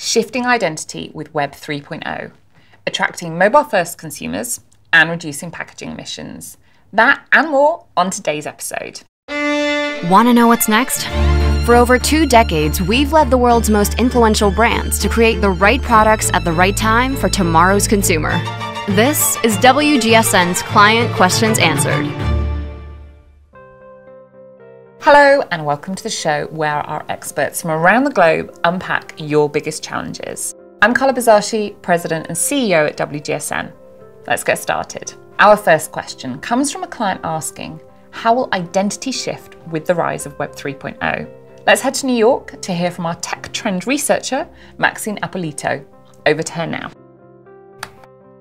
shifting identity with Web 3.0, attracting mobile-first consumers and reducing packaging emissions. That and more on today's episode. Want to know what's next? For over 2 decades, we've led the world's most influential brands to create the right products at the right time for tomorrow's consumer. This is WGSN's Client Questions Answered. Hello and welcome to the show where our experts from around the globe unpack your biggest challenges. I'm Carla Bizarci, President and CEO at WGSN. Let's get started. Our first question comes from a client asking, how will identity shift with the rise of Web 3.0? Let's head to New York to hear from our tech trend researcher, Maxine Apolito. Over to her now.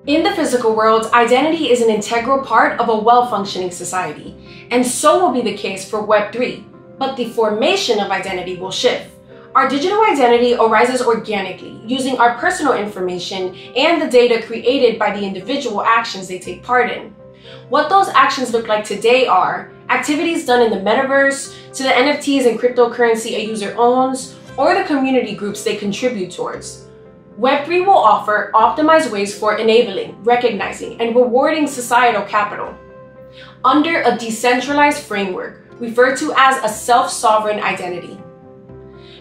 In the physical world, identity is an integral part of a well-functioning society, and so will be the case for Web3. But the formation of identity will shift. Our digital identity arises organically, using our personal information and the data created by the individual actions they take part in. What those actions look like today are activities done in the metaverse, to the NFTs and cryptocurrency a user owns, or the community groups they contribute towards. Web3 will offer optimized ways for enabling, recognizing, and rewarding societal capital under a decentralized framework referred to as a self-sovereign identity.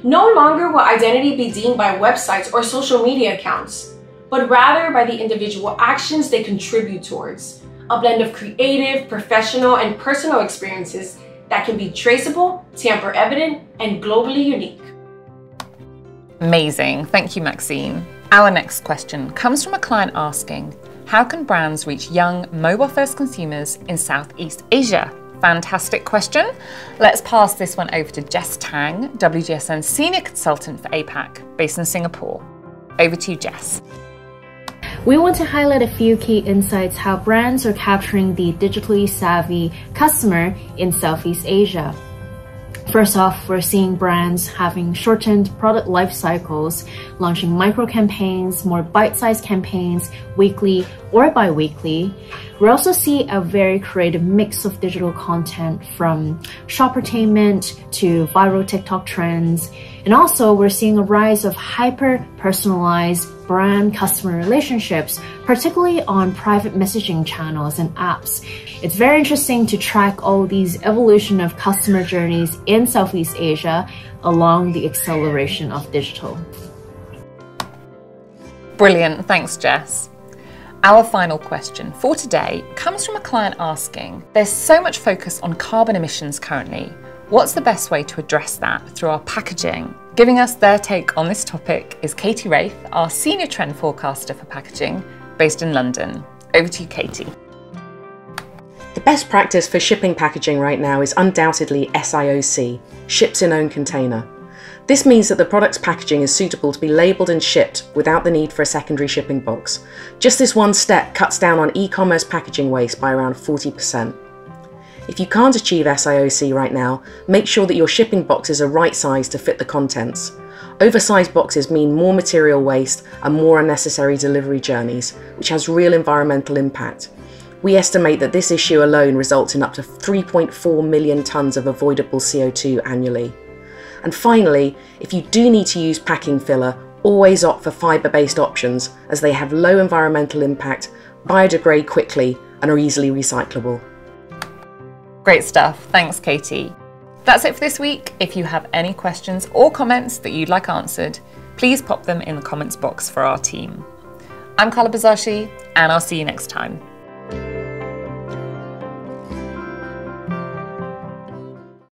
No longer will identity be deemed by websites or social media accounts, but rather by the individual actions they contribute towards, a blend of creative, professional, and personal experiences that can be traceable, tamper-evident, and globally unique. Amazing, thank you, Maxine. Our next question comes from a client asking, how can brands reach young, mobile-first consumers in Southeast Asia? Fantastic question. Let's pass this one over to Jess Tang, WGSN Senior Consultant for APAC, based in Singapore. Over to you, Jess. We want to highlight a few key insights how brands are capturing the digitally savvy customer in Southeast Asia. First off, we're seeing brands having shortened product life cycles, launching micro campaigns, more bite-sized campaigns, weekly or bi-weekly. We also see a very creative mix of digital content from shoppertainment to viral TikTok trends. And also we're seeing a rise of hyper-personalized brand-customer relationships, particularly on private messaging channels and apps. It's very interesting to track all these evolution of customer journeys in Southeast Asia along the acceleration of digital. Brilliant, thanks Jess. Our final question for today comes from a client asking, there's so much focus on carbon emissions currently. What's the best way to address that through our packaging? Giving us their take on this topic is Katie Wraith, our Senior Trend Forecaster for Packaging, based in London. Over to you, Katie. The best practice for shipping packaging right now is undoubtedly SIOC, ships in own container. This means that the product's packaging is suitable to be labelled and shipped without the need for a secondary shipping box. Just this one step cuts down on e-commerce packaging waste by around 40%. If you can't achieve SIOC right now, make sure that your shipping boxes are right sized to fit the contents. Oversized boxes mean more material waste and more unnecessary delivery journeys, which has real environmental impact. We estimate that this issue alone results in up to 3.4 million tonnes of avoidable CO2 annually. And finally, if you do need to use packing filler, always opt for fibre-based options as they have low environmental impact, biodegrade quickly and are easily recyclable. Great stuff, thanks Katie. That's it for this week. If you have any questions or comments that you'd like answered, please pop them in the comments box for our team. I'm Carla Bizarci and I'll see you next time.